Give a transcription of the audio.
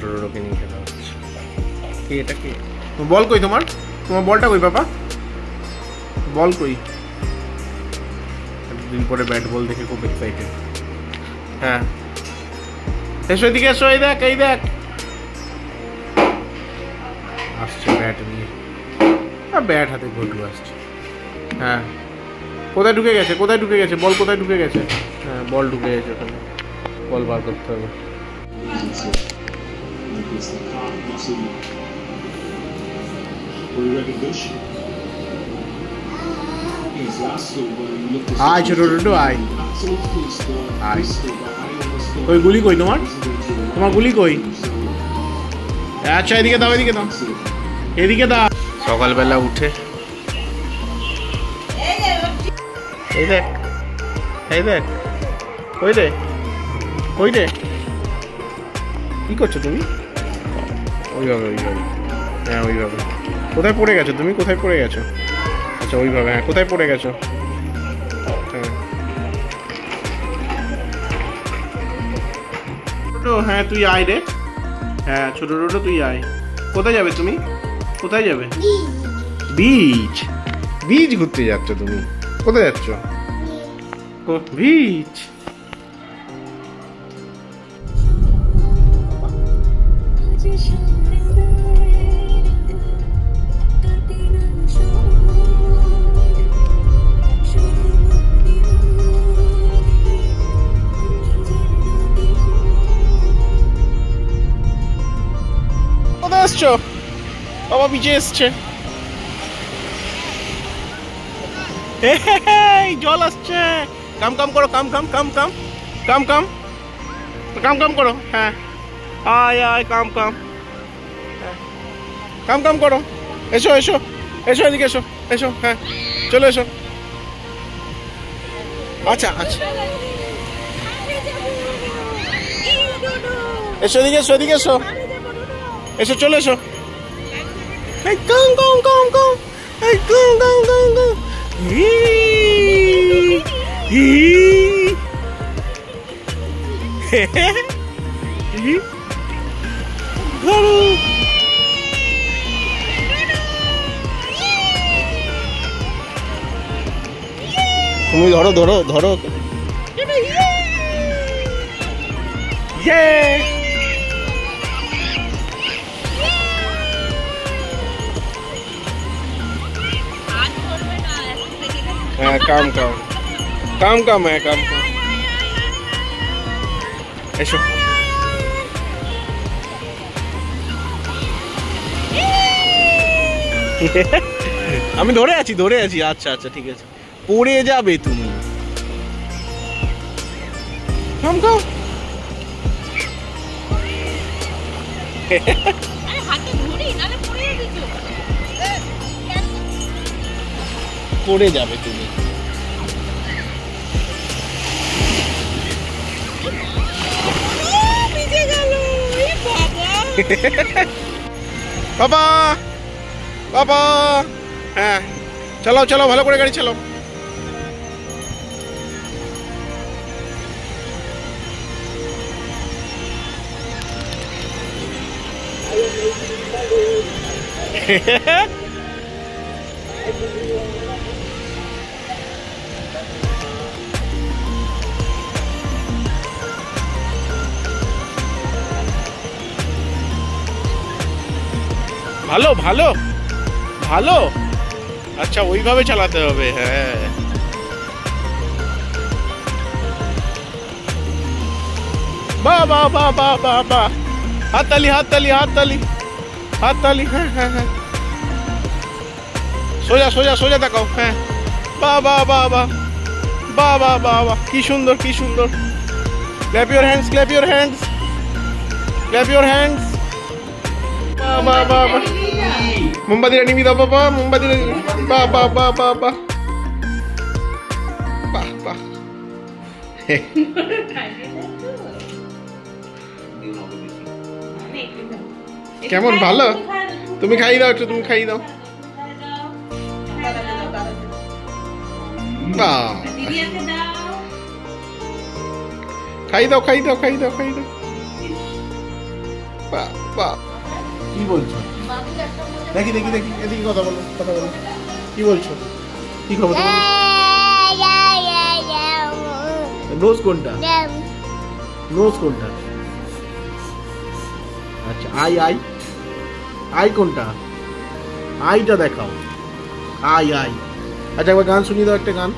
ছোট রোডকে নিয়ে খেলা হচ্ছে। কি এটা কি বল কই তোমার বলটা কই বাবা? বল কই? এতদিন পরে ব্যাট বল দেখে খুব এক্সাইটেড। হ্যাঁ এসো এদিকে এসো, এই দেখ এই দেখ আসছে ব্যাট নিয়ে, ব্যাট হাতে ঘটু আসছে। হ্যাঁ কোথায় ঢুকে গেছে, কোথায় ঢুকে গেছে বল, কোথায় ঢুকে গেছে? হ্যাঁ বল ঢুকে গেছে ওখানে, বল বার করতে হবে। আয় ছোট ছোট আয় আয়। ওই গুলি কই তোমার, তোমার গুলি কই? আচ্ছা এদিকে দাও, এদিকে দাও, এদিকে দাও। সকালবেলা উঠে এই দেখ এই দেখ, ওই রে ওই রে, কি করছো তুমি? ওইভাবে ওইভাবে, হ্যাঁ ওইভাবে। কোথায় পড়ে গেছো তুমি, কোথায় পড়ে গেছো? আচ্ছা ওইভাবে, হ্যাঁ কোথায় পড়ে গেছো? হ্যাঁ ছোট, হ্যাঁ তুই আয় রে, হ্যাঁ ছোট ছোট তুই আয়। কোথায় যাবে তুমি, কোথায় যাবে? বিচ, বিচ ঘুরতে যাচ্ছ তুমি? কোথায় যাচ্ছ? বিচ। কোথায় আসছো? বাবা বিচে এসছে, জল আসছে। কাম কাম করো, কাম কাম কাম কাম কাম কাম কাম কাম করো। হ্যাঁ আয় আয়, কাম কাম কাম কাম করো। এসো এসো এসো, এদিকে এসো এসো, হ্যাঁ চলো এসো। আচ্ছা আচ্ছা এসো, এদিকে এসো, এদিকে এসো এসো, চলে এসো। কাম কাম কাম কাম কাম কাম কাম কাম। তুমি ধরো ধরো ধরো, হ্যাঁ কাম কাম কাম কাম, হ্যাঁ কাম কাম। এসো আমি ধরে আছি, ধরে আছি। আচ্ছা আচ্ছা ঠিক আছে, পড়ে যাবে তুমি। কাম কাম পড়ে যাবে তুমি। বাবা বাবা, হ্যাঁ চালাও চালাও, ভালো করে গাড়ি চালাও। ভালো ভালো ভালো, আচ্ছা ওইভাবে চালাতে হবে। হ্যাঁ বাহ বাহ বাহ বাহ বাহ বাহ, হাততালি হাততালি হাততালি হাততালি। হ্যাঁ হ্যাঁ হ্যাঁ, সোজা সোজা সোজা দেখাও। হ্যাঁ বাহ বাহ বাহ বাহ বাহ বাহ বাহ বাহ, কি সুন্দর কি সুন্দর। Clap your hands, clap your hands, clap your hands. বাহ বাহ বাহ বাহ, মোমবাতিটা নিবি দাও বাবা, মোমবাতিটা। বাহ বাহ বাহ বাহ বাহ বাহ বাহ। কেমন ভালো? তুমি খাই দাও একটু, তুমি খাই দাও। বাহ, খাই দাও খাই দাও খাই দাও খাই দাও। বাবা কি বলছো? দেখি দেখি দেখি এদিকে কথা বলো কি বলছো? কি খবর তোমার? নোজ কোনটা? নোজ কোনটা? আচ্ছা আই আই আই কোনটা? আইটা দেখাও। আই আই আচ্ছা একবার গান শুনিয়ে দাও, একটা গান।